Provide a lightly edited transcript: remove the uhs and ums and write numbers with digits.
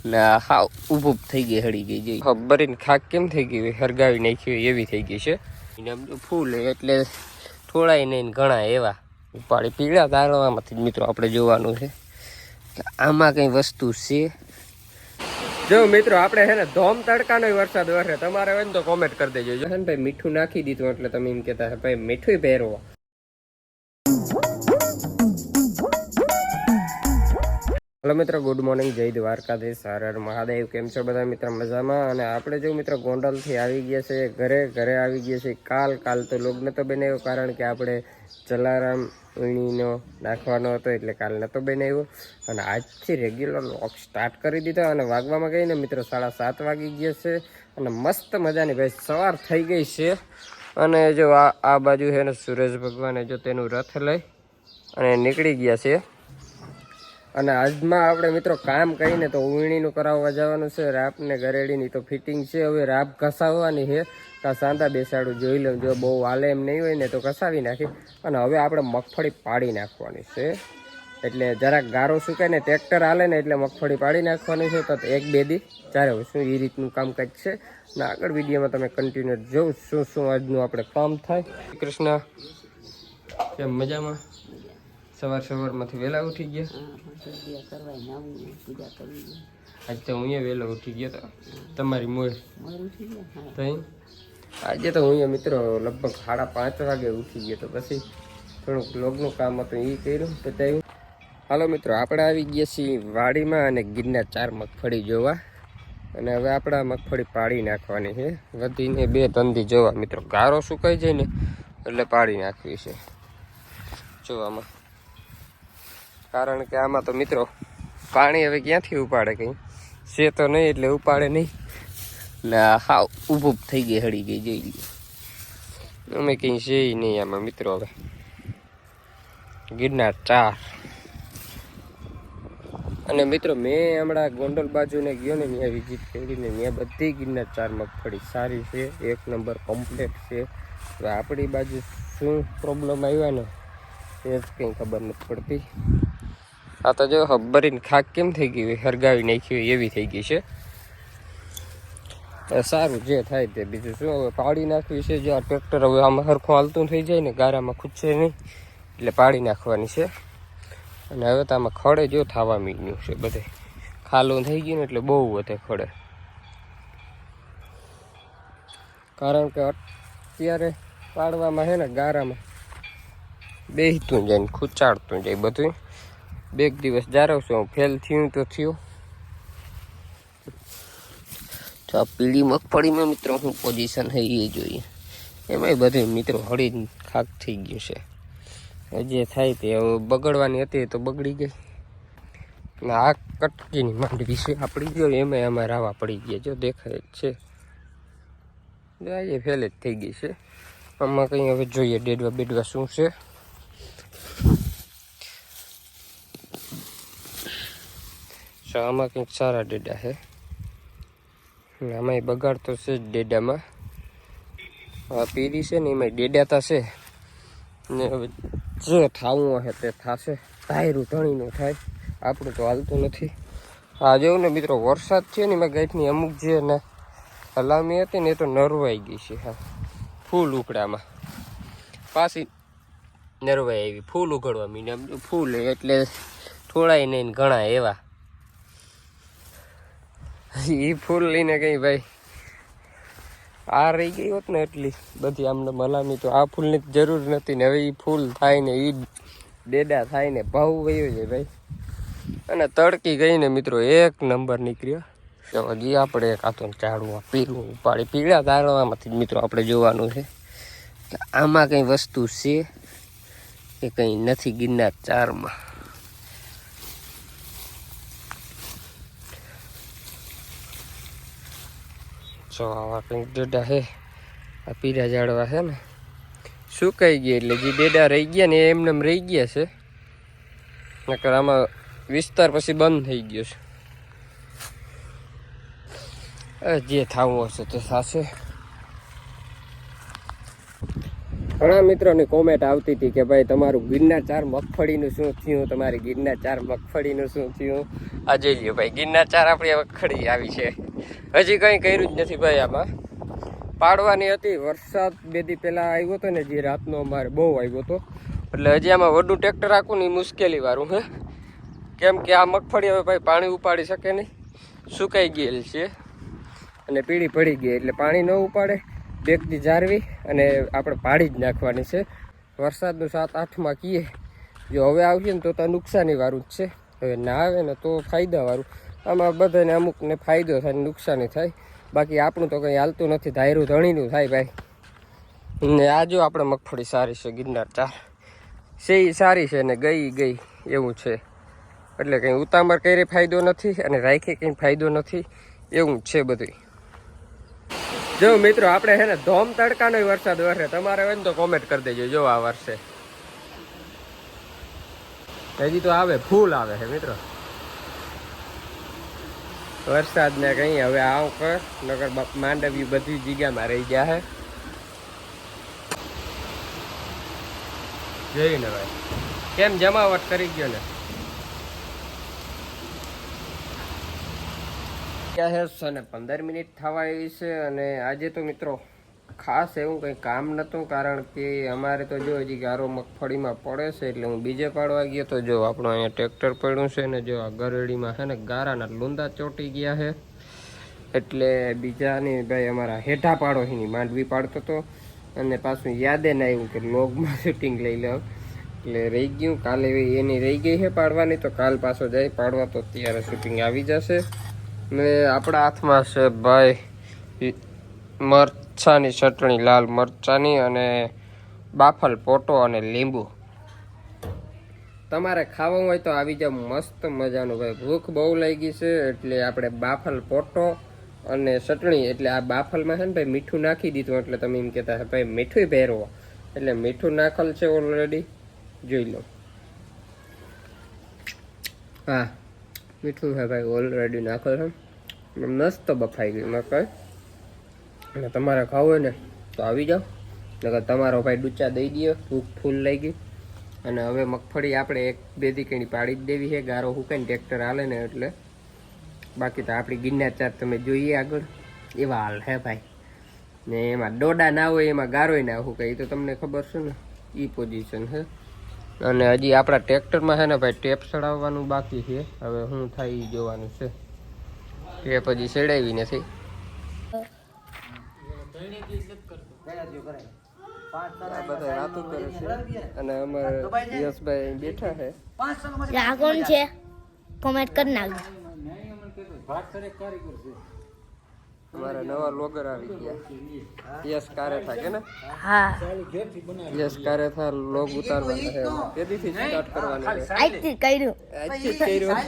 ને હાવ ઊભું થઈ ગઈ, હળી ગઈ જોઈ. ભરીને ખાક કેમ થઈ ગઈ, હરગાવી નાખી હોય એવી થઈ ગઈ છે. ફૂલ એટલે થોડાય નહીં ઘણા એવા ઉપાડી પીળા તારવામાંથી મિત્રો આપણે જોવાનું છે કે આમાં કઈ વસ્તુ છે. જો મિત્રો આપણે છે ને ધોમ તડકાનો વરસાદ વરસે, તમારે હોય ને તો કોમેન્ટ કરી દેજો. છે ને ભાઈ મીઠું નાખી દીધું એટલે તમે એમ કહેતા ભાઈ મીઠું પહેરવો. હેલો મિત્રો, ગુડ મોર્નિંગ, જય દ્વારકાધીશ, હર હર મહાદેવ. કેમ છો બધા મિત્રો? મજામાં. અને આપણે જો મિત્રો ગોંડલથી આવી ગયા છે ઘરે આવી ગયા છે. કાલ તો લોગ નતો બનાવ્યો કારણ કે આપણે જલારામ વીણીનો નાખવાનો હતો એટલે કાલ નતો બનાવ્યો. અને આજથી રેગ્યુલર લોગ સ્ટાર્ટ કરી દીધો અને વાગવામાં ગઈને મિત્રો 7:30 વાગી ગયા છે. અને મસ્ત મજાની ભાઈ સવાર થઈ ગઈ છે. અને જો આ બાજુ છે ને સૂરજ ભગવાને જો તેનું રથ લઈ અને નીકળી ગયા છે. અને આજમાં આપણે મિત્રો કામ કરીને તો વીણીનું કરાવવા જવાનું છે. રાપને ગરેડીની તો ફિટિંગ છે, હવે રાપ ઘસાવવાની છે. કાં સાંધા બેસાડું જોઈ લઉં, જો બહુ હાલે એમ નહીં હોય ને તો ઘસાવી નાખી. અને હવે આપણે મગફળી પાડી નાખવાની છે, એટલે જરાક ગારો સુકાય ને ટ્રેક્ટર હાલે ને એટલે મગફળી પાડી નાખવાની છે. તો 1-2 દી ચારે શું એ રીતનું કામકાજ છે. ને આગળ વિડીયોમાં તમે કન્ટિન્યુ જોઉં શું આજનું આપણે કામ થાય. કૃષ્ણ કેમ મજામાં? સવારમાંથી વહેલા ઉઠી ગયા? આજ તો હું વહેલો ઉઠી ગયો તો તમારી મોડ થઈ. આજે તો હું મિત્રો લગભગ 5:30 વાગે ઉઠી ગયો, તો પછી થોડુંક લોગનું કામ હતું એ કર્યું પતાવ્યું. હાલો મિત્રો, આપણે આવી ગયા છીએ વાડીમાં અને ગિરનાર 4 મગફળી જોવા. અને હવે આપણે આ મગફળી પાડી નાખવાની છે. વધીને 2 તંદી જોવા મિત્રો, ગારો સુકાઈ જાય ને એટલે પાડી નાખવી છે જોવામાં. કારણ કે આમાં તો મિત્રો પાણી હવે ક્યાંથી ઉપાડે, કંઈ છે તો નહીં એટલે ઉપાડે નહીં. ને હાવ ઊભું થઈ ગઈ, હળી ગઈ જોઈ લઈએ. અમે કંઈ છે નહીં આમાં મિત્રો. હવે ગિરનાર 4 અને મિત્રો મેં હમણાં ગોંડલ બાજુને ગયો ને ત્યાં વિઝિટ કરીને ત્યાં બધી ગિરનાર 4 મગફળી સારી છે, 1 નંબર કમ્પ્લેટ છે. હવે આપણી બાજુ શું પ્રોબ્લેમ આવ્યા ને એ જ કંઈ ખબર નથી પડતી. આ તો જો ભરીને ખાક કેમ થઈ ગઈ, હરગાવી નાખી હોય એવી થઈ ગઈ છે. સારું જે થાય તે, બીજું શું. હવે પાડી નાખવી છે. જો આ ટ્રેક્ટર હવે આમાં હરખું હાલતું થઈ જાય ને, ગારામાં ખૂટશે નહીં એટલે પાડી નાખવાની છે. અને હવે તો આમાં ખડે જો થવા માંડ્યું છે, બધે ખાલું થઈ ગયું ને એટલે બહુ વધે ખડે. કારણ કે અત્યારે પાડવામાં છે ને ગારામાં બેસતું જાય ને ખૂચાડતું જાય બધું. 2 દિવસ જાળવશું, ફેલ થયું તો થયું. તો આ પીળી મગફળીમાં મિત્રો શું પોઝિશન છે એ જોઈએ. એમાંય બધું મિત્રો હળી ખાક થઈ ગયું છે. જે થાય તે હવે બગડવાની હતી તો બગડી ગઈ. ને આ કટકીની માંડવી છે આપણી, જો એમાં અમારે રાવા પડી ગયા, જો દેખાય જ છે. એ ફેલ જ થઈ ગઈ છે. આમાં કંઈ હવે જોઈએ બેડવા શું છે. આમાં કંઈક સારા ડેડા છે. આમાં બગાડ તો છે જ ડેડામાં. આ પીરી છે ને એમાં ડેડાતા છે ને. હવે જે થવું હશે તે થશે. ધાયરું ધણીનું થાય, આપણું તો હાલતું નથી. આ જેવું ને મિત્રો વરસાદ છે ને એમાં ગાંઠની અમુક જે ને હલામી હતી ને એ તો નરવાઈ ગઈ છે. હા, ફૂલ ઉકળામાં પાછી નરવાઈ આવી, ફૂલ ઉઘડવા મીને. ફૂલ એટલે થોડાય નહીં ઘણા એવા. એ ફૂલ લઈને કઈ ભાઈ આ રહી ગઈ હોત ને એટલી બધી આમને મલામી, તો આ ફૂલની જરૂર નથી ને. હવે એ ફૂલ થાય ને એ ડેડા થાય ને ભાવ વયો જાય ભાઈ. અને તડકી ગઈ ને મિત્રો 1 નંબર નીકળ્યો. હજી આપણે કાતો ચાડવું પીળું ઉપાડી પીળા તારવામાંથી મિત્રો આપણે જોવાનું છે કે આમાં કંઈ વસ્તુ છે કે કંઈ નથી. ગિરનાર 4માં જો આવા કંઈક ડેડા છે. આ પીળા ઝાડવા છે ને સુકાઈ ગયા એટલે જે ડેડા રહી ગયા ને એમને રહી ગયા છે. નકર આમાં વિસ્તાર પછી બંધ થઈ ગયો છે. જે થવું હશે તે થશે. ઘણા મિત્રોની કોમેન્ટ આવતી હતી કે ભાઈ તમારું ગિરનાર 4 મગફળીનું શું થયું, તમારી ગિરનાર 4 મગફળીનું શું થયું. આ જોઈ લ્યો ભાઈ, ગિરનાર 4 આપણી મગફળી આવી છે. હજી કંઈ કર્યું જ નથી ભાઈ. આમાં પાડવાની હતી, વરસાદ 2 દી પહેલાં આવ્યો હતો ને, જે રાતનો અમારે બહુ આવ્યો હતો, એટલે હજી આમાં વધુ ટ્રેક્ટર રાખવું ને મુશ્કેલી વાળું હે. કેમ કે આ મગફળી હવે ભાઈ પાણી ઉપાડી શકે નહીં, સુકાઈ ગયેલ છે અને પીળી પડી ગઈ, એટલે પાણી ન ઉપાડે બેગથી જાળવી અને આપણે પાડી જ નાખવાની છે. વરસાદનું 7-8માં કીએ જો હવે આવશે ને તો નુકસાની વાળું જ છે. હવે ના આવે ને તો ફાયદાવાળું. આમાં બધાને અમુકને ફાયદો થાય ને નુકસાની થાય, બાકી આપણું તો કંઈ હાલતું નથી. ધાયરું ધણીનું થાય ભાઈ. ને આ જો આપણે મગફળી સારી છે, ગિરનાર 4 છે એ સારી છે ને ગઈ એવું છે. એટલે કંઈ ઉતામળ કરી ફાયદો નથી અને રાખી કંઈ ફાયદો નથી, એવું જ છે બધું. જો મિત્રો આપણે છે ને ધોમ તડકાનો વરસાદ વરસે, તમારે હોય ને તો કોમેન્ટ કરી દેજો. જો આ વર્ષે હજી તો આવે, ફૂલ આવે છે મિત્રો વરસાદ ને કઈ. હવે આવ કર નગર માંડવી બધી જગ્યામાં રહી ગયા છે. જોયું ને ભાઈ કેમ જમાવટ કરી ગયો ને. ક્યાં છે 15 થવા આવી છે. અને આજે તો મિત્રો ખાસ એવું કંઈ કામ નહોતું, કારણ કે અમારે તો જો હજી ગારો મગફળીમાં પડે છે, એટલે હું બીજે પાડવા ગયો તો જો આપણો અહીંયા ટ્રેક્ટર પડ્યું છે ને, જો આ ગરેડીમાં છે ને ગારાના લૂંદા ચોંટી ગયા છે, એટલે બીજાની ભાઈ અમારા હેઠા પાડો એની માંડવી પાડતો હતો. અને પાછું યાદે ના આવ્યું કે લોગમાં શૂટિંગ લઈ લો, એટલે રહી ગયું. કાલે એની રહી ગઈ છે પાડવાની, તો કાલ પાછો જાય પાડવા, તો ત્યારે શૂટિંગ આવી જશે. ને આપણા હાથમાં છે ભાઈ મરચાની ચટણી, લાલ મરચાની, અને બાફલ પોટો અને લીંબુ. તમારે ખાવું હોય તો આવી જાવ, મસ્ત મજાનું ભાઈ. ભૂખ બહુ લાગી છે, એટલે આપણે બાફલ પોટો અને ચટણી. એટલે આ બાફલમાં છે ને ભાઈ મીઠું નાખી દીધું, એટલે તમે એમ કહેતા હે ભાઈ મીઠું ભેરવો, એટલે મીઠું નાખેલ છે ઓલરેડી, જોઈ લો. હા મીઠું છે ભાઈ ઓલરેડી નાખેલ છે. મસ્ત બફાઈ ગઈ મકાઈ. અને તમારે ખાવું હોય ને તો આવી જાઓ, નકર તમારો ભાઈ ડૂચા દઈ દો. ભૂખ ફૂલ લઈ ગઈ. અને હવે મગફળી આપણે 1-2 દીકરી પાડી જ દેવી છે. ગારો હુકાઈને ટ્રેક્ટર હાલે ને એટલે. બાકી તો આપણી ગિરનાર 4 તમે જોઈએ આગળ એવા હાલ હે ભાઈ. ને એમાં ડોડા ના હોય, એમાં ગારોય ના હુકાય, એ તો તમને ખબર છે ને, એ પોઝિશન છે. અને હજી આપણા ટ્રેક્ટરમાં છે ને ભાઈ ટેપ ચડાવવાનું બાકી છે. હવે શું થાય એ જોવાનું છે. ટેપ હજી ચડાવી નથી. આ બધા વાતો કરે છે અને અમારે યશભાઈ બેઠા છે. આ કોણ છે કોમેન્ટ કરી નાખજો. અમારા નવા લોગર આવી ગયા, યશ કારેથા કે ને. હા યશ કારેથા લોગ ઉતારવાના છે, તેદીથી સ્ટાર્ટ કરવાના છે. આજથી કર્યું આજથી જ કર્યું.